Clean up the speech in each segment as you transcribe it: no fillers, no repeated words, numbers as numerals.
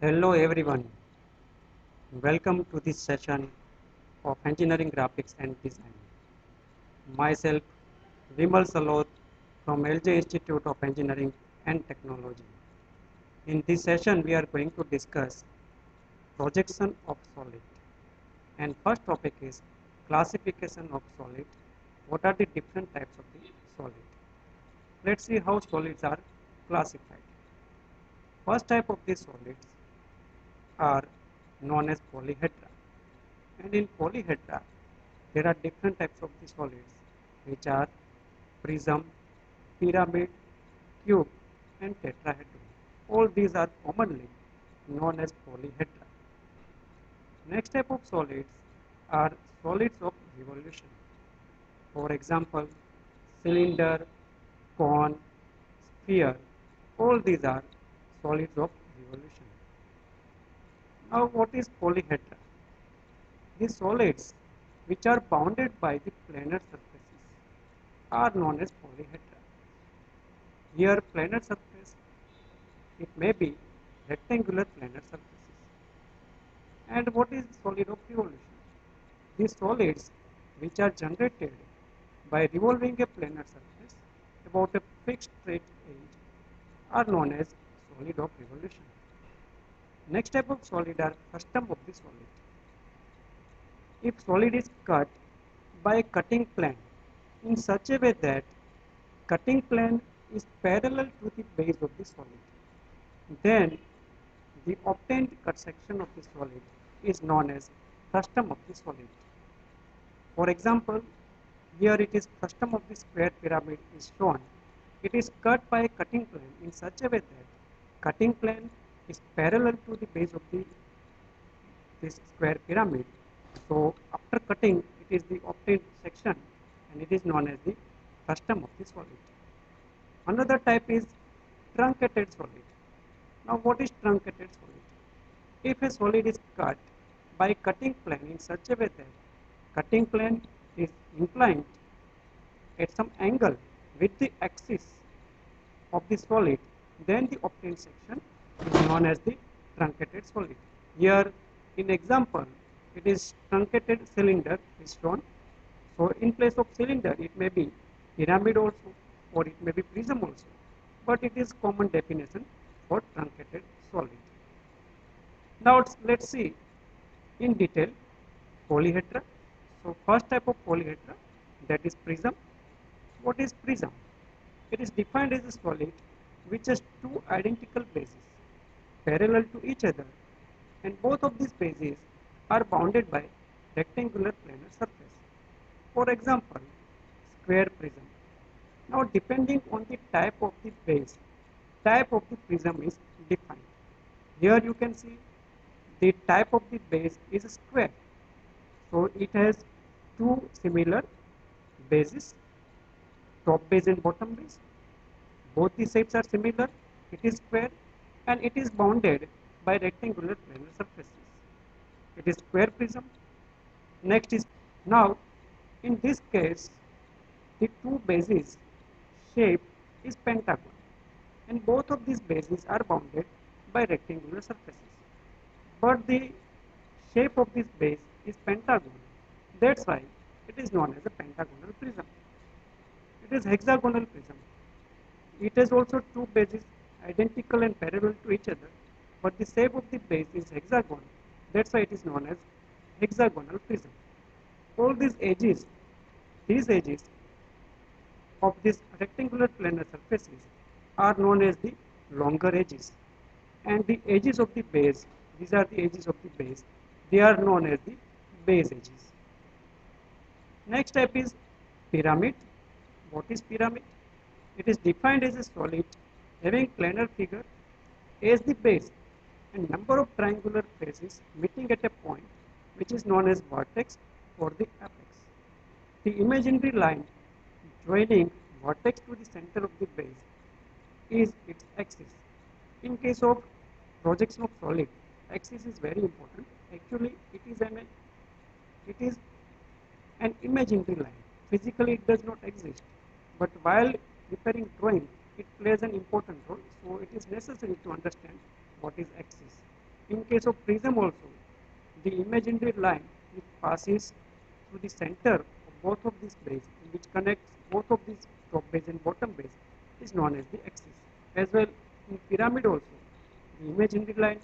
Hello everyone, welcome to this session of Engineering Graphics and Design. Myself, Vimal Saloth from LJ Institute of Engineering and Technology. In this session, we are going to discuss projection of solid. And first topic is classification of solid. What are the different types of the solid? Let's see how solids are classified. First type of the solids are known as polyhedra. And in polyhedra, there are different types of the solids which are prism, pyramid, cube and tetrahedron. All these are commonly known as polyhedra. Next type of solids are solids of revolution. For example, cylinder, cone, sphere, all these are solids of revolution. Now what is polyhedra? The solids which are bounded by the planar surfaces are known as polyhedra. Here planar surface, it may be rectangular planar surfaces. And what is solid of revolution? These solids which are generated by revolving a planar surface about a fixed straight edge are known as solid of revolution. Next type of solid are custom of the solid. If solid is cut by a cutting plane in such a way that cutting plane is parallel to the base of the solid, then the obtained cut section of the solid is known as custom of the solid. For example, here it is custom of the square pyramid is shown. It is cut by a cutting plane in such a way that cutting plane is parallel to the base of this square pyramid. So after cutting, it is the obtained section and it is known as the custom of the solid. Another type is truncated solid. Now what is truncated solid? If a solid is cut by cutting plane in such a way that cutting plane is inclined at some angle with the axis of the solid, then the obtained section is known as the truncated solid. Here in example, it is truncated cylinder is shown. So in place of cylinder, it may be pyramid also or it may be prism also, but it is common definition for truncated solid. Now let's see in detail polyhedra. So first type of polyhedra, that is prism. What is prism? It is defined as a solid which has two identical bases parallel to each other, and both of these bases are bounded by rectangular planar surface. For example, square prism. Now depending on the type of the base, type of the prism is defined. Here you can see the type of the base is a square. So it has two similar bases, top base and bottom base. Both the sides are similar, it is square and it is bounded by rectangular planar surfaces. It is square prism. Next is, now in this case the two bases shape is pentagon and both of these bases are bounded by rectangular surfaces. But the shape of this base is pentagon. That's why it is known as a pentagonal prism. It is hexagonal prism. It has also two bases identical and parallel to each other, but the shape of the base is hexagon. That's why it is known as hexagonal prism. All these edges of these rectangular planar surfaces are known as the longer edges, and the edges of the base, these are the edges of the base, they are known as the base edges. Next type is pyramid. What is pyramid? It is defined as a solid having planar figure as the base and number of triangular faces meeting at a point which is known as vertex or the apex. The imaginary line joining vertex to the center of the base is its axis. In case of projection of solid, axis is very important. Actually, it is an imaginary line. Physically, it does not exist, but while preparing drawing, it plays an important role. So it is necessary to understand what is axis. In case of prism also, the imaginary line which passes through the center of both of these bases, which connects both of these top base and bottom base, is known as the axis. As well, in pyramid also, the imaginary line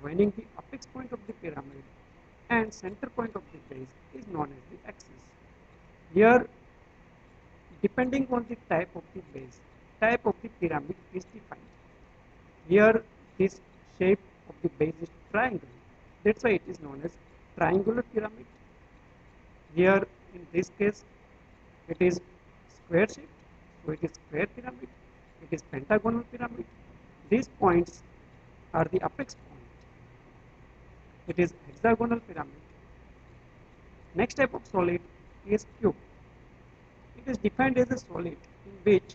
joining the apex point of the pyramid and center point of the base is known as the axis. Here, depending on the type of the base, type of the pyramid is defined. Here, this shape of the base is triangle. That's why it is known as triangular pyramid. Here, in this case, it is square shape, so it is square pyramid. It is pentagonal pyramid. These points are the apex point. It is hexagonal pyramid. Next type of solid is cube. It is defined as a solid in which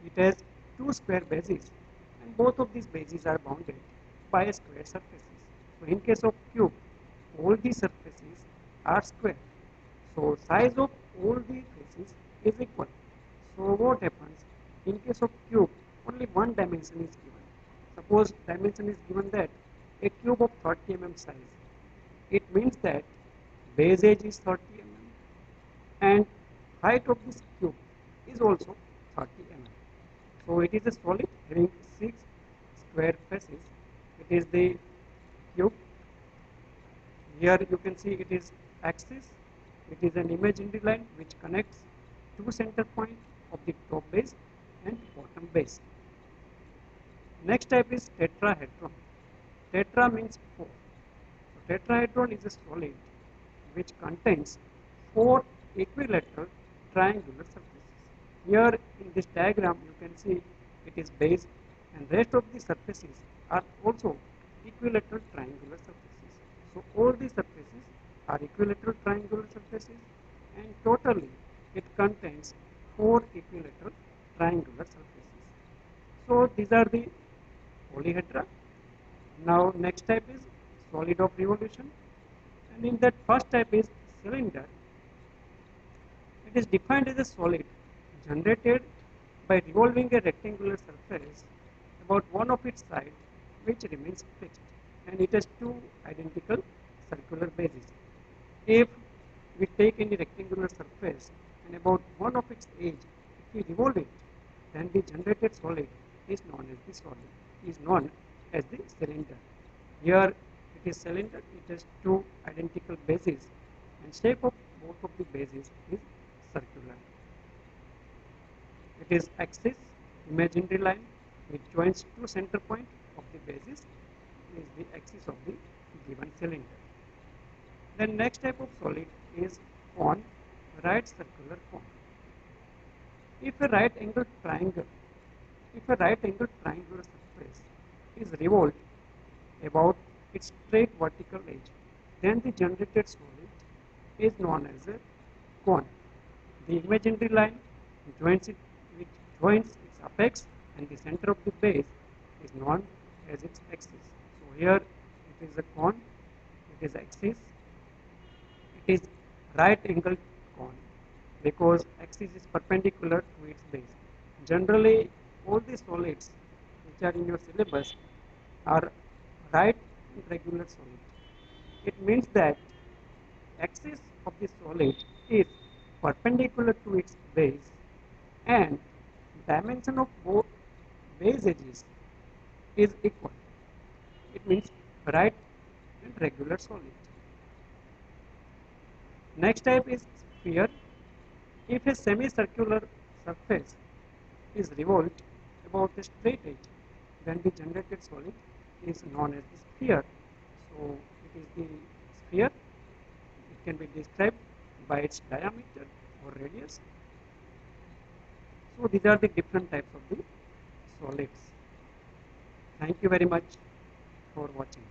it has two square bases, and both of these bases are bounded by square surfaces. So in case of cube, all the surfaces are square. So size of all the faces is equal. So what happens? In case of cube, only one dimension is given. Suppose dimension is given that a cube of 30 mm size. It means that base edge is 30 mm and height of this cube is also 30 mm. So it is a solid having 6 square faces. It is the cube. Here you can see it is axis. It is an imaginary line which connects two center point of the top base and bottom base. Next type is tetrahedron. Tetra means 4. So tetrahedron is a solid which contains 4 equilateral triangular surfaces. Here in this diagram you can see it is base and rest of the surfaces are also equilateral triangular surfaces. So all the surfaces are equilateral triangular surfaces and totally it contains 4 equilateral triangular surfaces. So these are the polyhedra. Now next type is solid of revolution, and in that first type is cylinder. It is defined as a solid generated by revolving a rectangular surface about one of its sides which remains fixed, and it has two identical circular bases. If we take any rectangular surface and about one of its edge, if we revolve it, then the generated solid is known as the cylinder. Here it is cylinder, it has two identical bases and shape of both of the bases is circular. It is axis, imaginary line which joins two center point of the bases is the axis of the given cylinder. Then next type of solid is cone, right circular cone. If a right angled triangular surface is revolved about its straight vertical edge, then the generated solid is known as a cone. The imaginary line which joins its apex and the center of the base is known as its axis. So here it is a cone, it is axis, it is right angled cone because axis is perpendicular to its base. Generally, all the solids which are in your syllabus are right and regular solid. It means that axis of the solid is perpendicular to its base and dimension of both base edges is equal. It means right and regular solid. Next type is sphere. If a semicircular surface is revolved about a straight edge, then the generated solid is known as the sphere. So it is the sphere. It can be described by its diameter or radius. So these are the different types of the solids. Thank you very much for watching.